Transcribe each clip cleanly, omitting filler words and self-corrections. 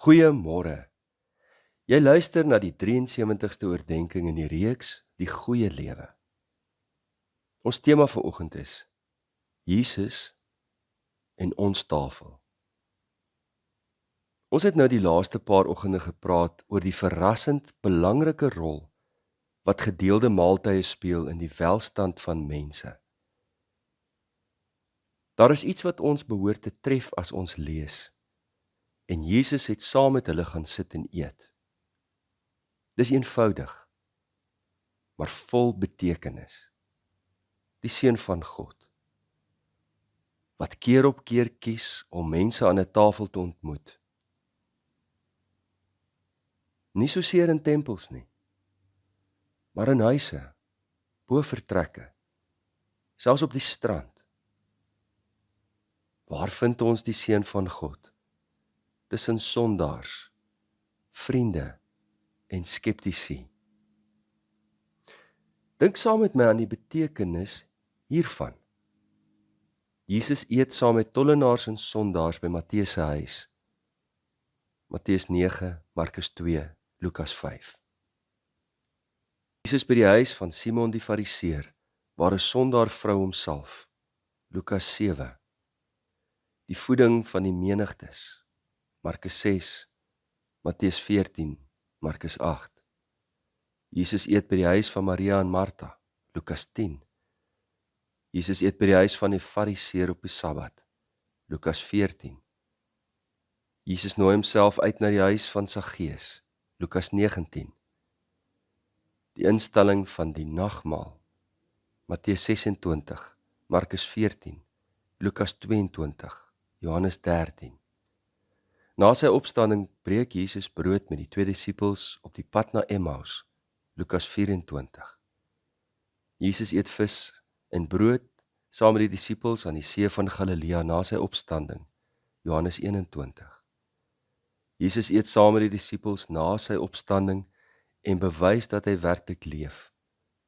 Goeiemôre. Jy luister na die 73ste oordenking in die reeks Die Goeie Lewe. Ons tema vir oggend is Jesus en ons tafel. Ons het nou die laaste paar oggende gepraat oor die verrassend belangrike rol wat gedeelde maaltye speel in die welstand van mense. Daar is iets wat ons behoort te tref as ons lees, en Jesus het saam met hulle gaan sit en eet. Dis eenvoudig, maar vol betekenis. Die Seun van God, wat keer op keer kies om mense aan 'n tafel te ontmoet. Nie soseer in tempels nie, maar in huise, bo vertrekke, selfs op die strand. Waar vind ons die Seun van God? Tussen sondaars, vriende en skeptici. Dink saam met my aan die betekenis hiervan. Jesus eet saam met tollenaars en sondaars by Matteus se huis. Matteus 9, Markus 2, Lukas 5. Jesus by die huis van Simon die Fariseer, waar 'n sondaar vrou homself. Lukas 7. Die voeding van die menigtes. Markus 6, Matteus 14, Markus 8. Jesus eet by die huis van Maria en Martha, Lukas 10. Jesus eet by die huis van die Fariseer op die Sabbat, Lukas 14. Jesus nooi homself uit na die huis van Saggeus, Lukas 19. Die instelling van die nagmaal, Matteus 26, Markus 14, Lukas 22, Johannes 13. Na sy opstanding breek Jesus brood met die 2 disippels op die pad na Emmaus, Lukas 24. Jesus eet vis en brood saam met die disippels aan die see van Galilea na sy opstanding, Johannes 21. Jesus eet saam met die disippels na sy opstanding en bewys dat hy werklik leef,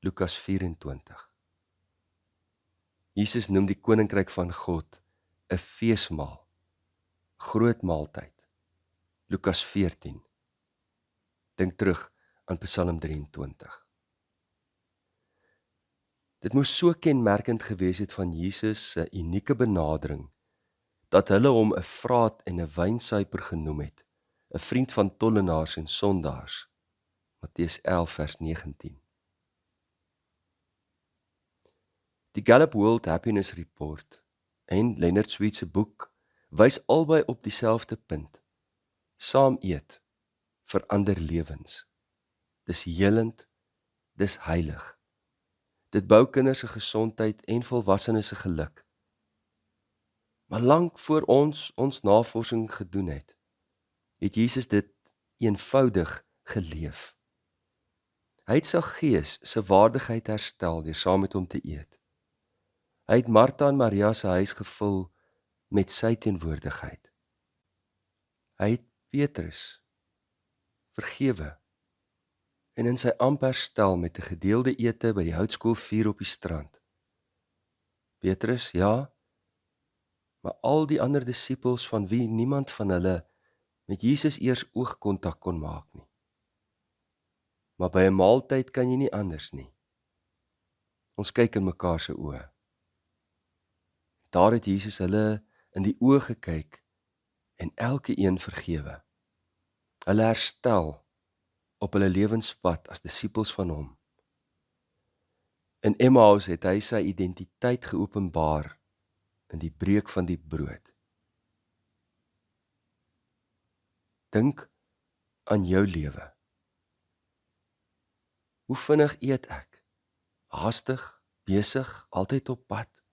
Lukas 24. Jesus noem die koninkryk van God 'n feesmaal, groot maaltyd, Lukas 14. Dink terug aan Psalm 23. Dit moes so kenmerkend gewees het van Jesus se unieke benadering, dat hulle hom 'n vraat en 'n wynsuiper genoem het, 'n vriend van tollenaars en sondaars, Matteus 11 vers 19. Die Gallup World Happiness Report en Leonard Sweet se boek wys albei op dieselfde punt. Saam eet verander lewens. Dis helend, dis heilig. Dit bou kinders se gesondheid en volwassenes se geluk. Maar lank voor ons navorsing gedoen het Jesus dit eenvoudig geleef. Hy het Saggeus se waardigheid herstel deur saam met hom te eet. Hy het Martha en Maria se huis gevul met sy teenwoordigheid. Hy het Petrus vergewe en in sy amp herstel met 'n gedeelde ete by die houtskoolvuur op die strand. Petrus, ja, maar al die ander disippels van wie niemand van hulle met Jesus eers oogkontak kon maak nie. Maar by 'n maaltyd kan jy nie anders nie. Ons kyk in mekaar se oë. Daar het Jesus hulle in die oë gekyk en elke een vergewe. Hulle herstel op hulle lewenspad as disippels van hom. In Emmaus het hy sy identiteit geopenbaar in die breek van die brood. Dink aan jou lewe. Hoe vinnig eet ek? Haastig, besig, altyd op pad?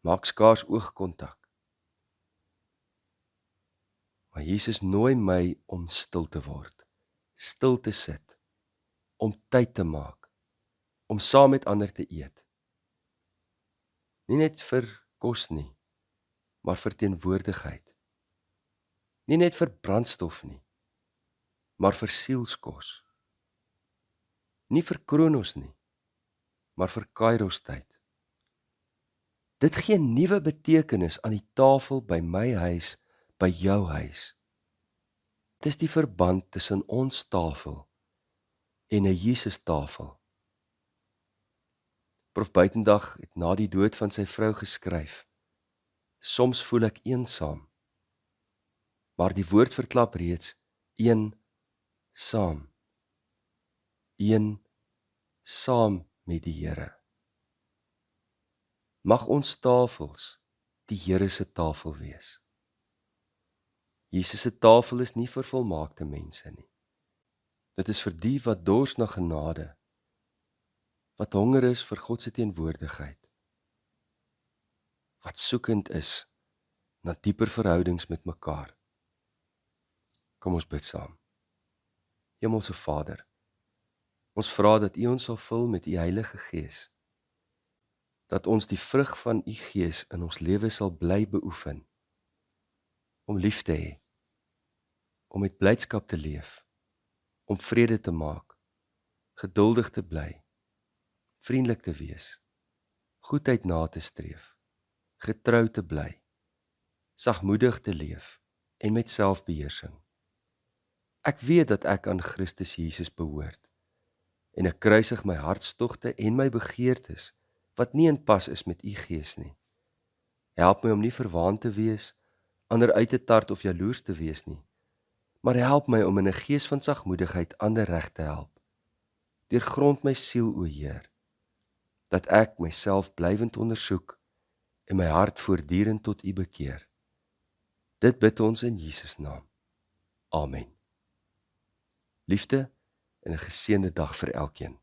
Maak skaars oogkontak. Maar Jesus nooi my om stil te word, stil te sit, om tyd te maak, om saam met ander te eet. Nie net vir kos nie, maar vir teenwoordigheid. Nie net vir brandstof nie, maar vir sielskos. Nie vir kronos nie, maar vir kairos tyd. Dit gee nuwe betekenis aan die tafel by my huis, by jou huis. Dit is die verband tussen ons tafel en 'n Jesus tafel. Prof Buitendag het na die dood van sy vrou geskryf: Soms voel ek eensaam, maar die woord verklap reeds een saam. Een saam met die Here. Mag ons tafels die Here se tafel wees. Jesus se tafel is nie vir volmaakte mense nie. Dit is vir die wat dors na genade, wat honger is vir God se teenwoordigheid, wat soekend is na dieper verhoudings met mekaar. Kom ons bid saam. Hemelse Vader, ons vra dat U ons sal vul met U Heilige Gees, dat ons die vrug van U Gees in ons lewe sal bly beoefen, om lief te hê, om met blydskap te leef, om vrede te maak, geduldig te bly, vriendelik te wees, goedheid na te streef, getrou te bly, sagmoedig te leef en met selfbeheersing. Ek weet dat ek aan Christus Jesus behoort en ek kruisig my hartstogte en my begeertes wat nie in pas is met U Gees nie. Help my om nie verwaand te wees, ander uit te tart of jaloers te wees nie, maar help my om in 'n gees van sagmoedigheid ander reg te help. Deurgrond my siel, o Heer, dat ek myself blywend ondersoek en my hart voortdurend tot U bekeer. Dit bid ons in Jesus naam. Amen. Liefde en 'n geseënde dag vir elkeen.